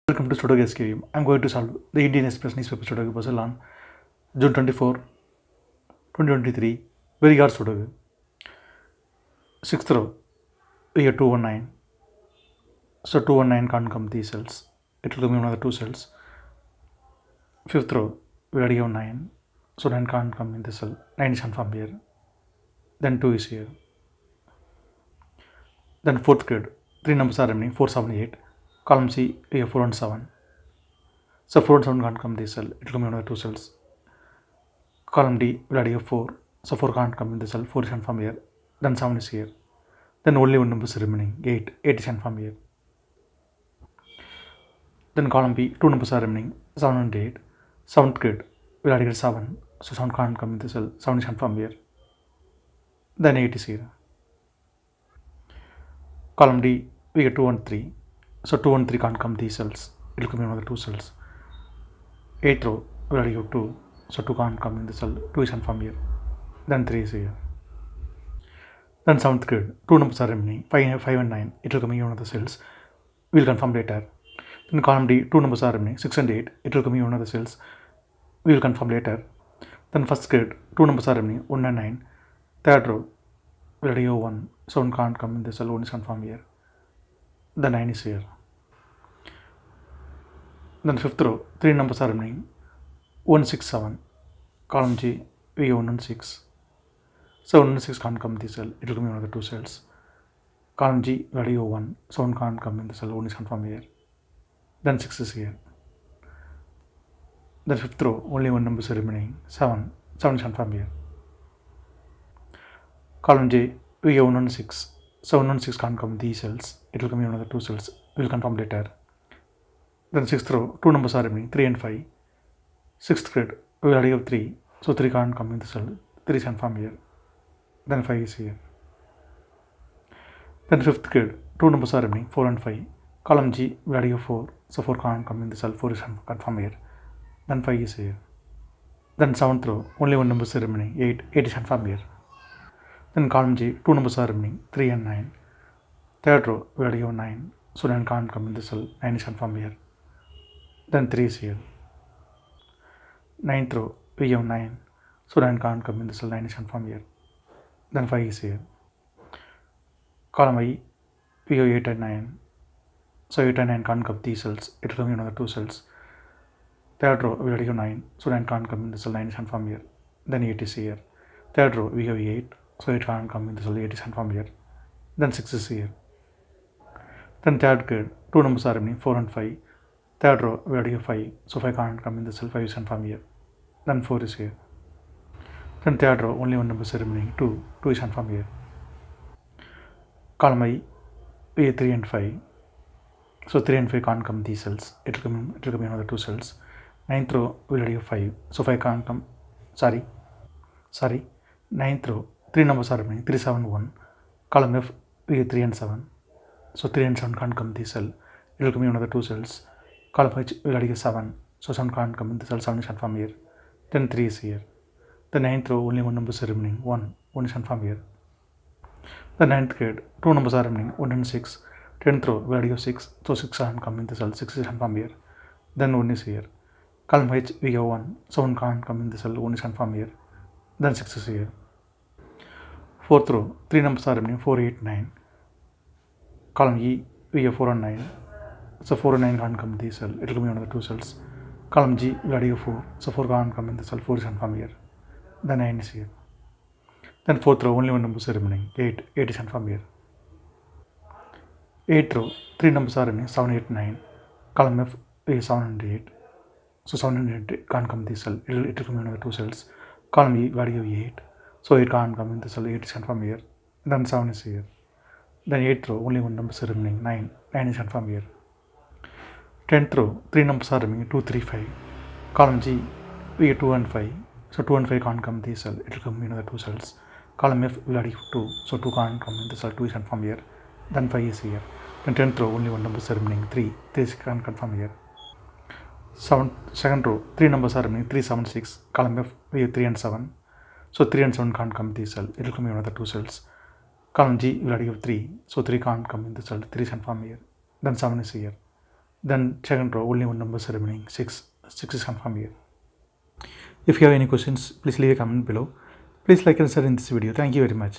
Welcome to Sudoku SkVm. I'm going to solve the Indian Express newspaper Sudoku puzzle on June 24, 2023. Very hard Sudoku. 6th row, we have 219. So 219 can't come these cells. It will come in another two cells. 5th row, we already have 9. So 9 can't come in this cell. 9 is confirmed here. Then 2 is here. Then 4th grid, 3 numbers are remaining. 4, 7, 8. Column C, we have 4 and 7. So 4 and 7 can't come this cell. It will come in another two cells. Column D will already have 4. So 4 can't come in the cell. 4 is confirmed here. Then 7 is here. Then only one number is remaining. 8. 8 is confirmed here. Then column B, 2 numbers are remaining. 7 and 8. 7th grid will already get 7. So 7 can't come in the cell. 7 is confirmed here. Then 8 is here. Column D, we get 2 and 3. So 2 and 3 can't come these cells. It will come in another two cells. 8th row, we already have 2. So 2 can't come in the cell. 2 is confirmed here. Then 3 is here. Then 7th grid, 2 numbers are remaining. 5 and 9. It will come in one of the cells. We will confirm later. Then column D, 2 numbers are remaining. 6 and 8. It will come in one of the cells. We will confirm later. Then first grid, 2 numbers are remaining. 1 and 9. 3rd row, we already have 1. So 1 can't come in the cell. 1 is confirmed here. The 9 is here. Then 5th row, 3 numbers are remaining. 1, 6, 7. Column G, we have 1 and 6. So 1 and 6 can't come in the cell. It will come in another two cells. Column G, we already have 1. So 1 can't come in the cell. 1 is confirmed here. Then 6 is here. Then 5th row, only one number is remaining. 7. 7 is confirmed here. Column J, we have 1 and 6. So 1 and 6 can't come in these cells. It will come in another two cells. We will confirm later. Then 6th row, 2 numbers are remaining. 3 and 5. 6th grid, we already have 3. So 3 can't come in the cell. 3 is confirmed here. Then 5 is here. Then 5th grid, 2 numbers are remaining. 4 and 5. Column G, we already have 4. So 4 can't come in the cell. 4 is confirmed here. Then 5 is here. Then 7th row, only one number is remaining. 8. 8 is confirmed here. Then column G, 2 numbers are remaining. 3 and 9. 3rd row, we already have 9. So 9 can't come in the cell. 9 is confirmed here. Then 3 is here. 9th row, we have 9. So 9 can't come in the cell. 9 is confirmed here. Then 5 is here. Column I, we have 8 and 9. So 8 and 9 can't come these cells. It will come in another two cells. 3rd row, we already have 9. So 9 can't come in the cell. 9 is confirmed here. Then 8 is here. 3rd row, we have 8. So 8 can't come in the cell. 8 is confirmed here. Then 6 is here. Then 3rd grid, 2 numbers are remaining. 4 and 5. 3rd row, we already have 5. So 5 can't come in the cell. 5 is confirmed here. Then 4 is here. Then 3rd row, only one number is remaining. 2. 2 is confirmed here. Column I, we have 3 and 5. So 3 and 5 can't come these cells. It will come in another two cells. 9th row, we already have 5. So 5 can't come. Sorry. 9th row, 3 numbers are remaining. 3, 7, 1. Column F, we have 3 and 7. So 3 and 7 can't come these cells. It will come in another two cells. Column H, we already have 7. So 7 can't come in the cell. 7 is confirmed here. Then 3 is here. The 9th row, only one number is remaining. 1. 1 is confirmed here. The 9th grade, 2 numbers are remaining. 1 and 6. 10th row, we already have 6. So 6 can't come in the cell. 6 is confirmed here. Then 1 is here. Column H, we have 1. So 1 can't come in the cell. 1 is confirmed here. Then 6 is here. 4th row, 3 numbers are remaining. 4, 8, 9. Column E, we have 4 and 9. So 4 and 9 can't come in the cell. It will come in another two cells. Column G, we already have 4. So 4 can't come in the cell. 4 is confirmed here. Then 9 is here. Then 4th row, only one number is remaining. 8. 8 is confirmed here. 8th row, 3 numbers are remaining. 7, 8, 9. Column F, we have 7 and 8. So 7 and 8 can't come in the cell. It will come in another two cells. Column E, we already have 8. So 8 can't come in the cell. 8 is confirmed here. Then 7 is here. Then 8th row, only one number is remaining. 9. 9 is confirmed here. 10th row, 3 numbers are remaining. 2, 3, 5. Column G, we have 2 and 5. So 2 and 5 can't come in the cell. It will come in another two cells. Column F, we already have 2. So 2 can't come in the cell. 2 is confirmed here. Then 5 is here. Then 10th row, only one number is remaining. 3. 3 can't confirm here. 2nd row, 3 numbers are remaining. 3, 7, 6. Column F, we have 3 and 7. So 3 and 7 can't come in the cell. It will come in another two cells. Column G, we already have 3. So 3 can't come in the cell. 3 is confirmed here. Then 7 is here. Then second row, only one numbers are remaining, 6. 6 is confirmed here. If you have any questions, please leave a comment below. Please like and share in this video. Thank you very much.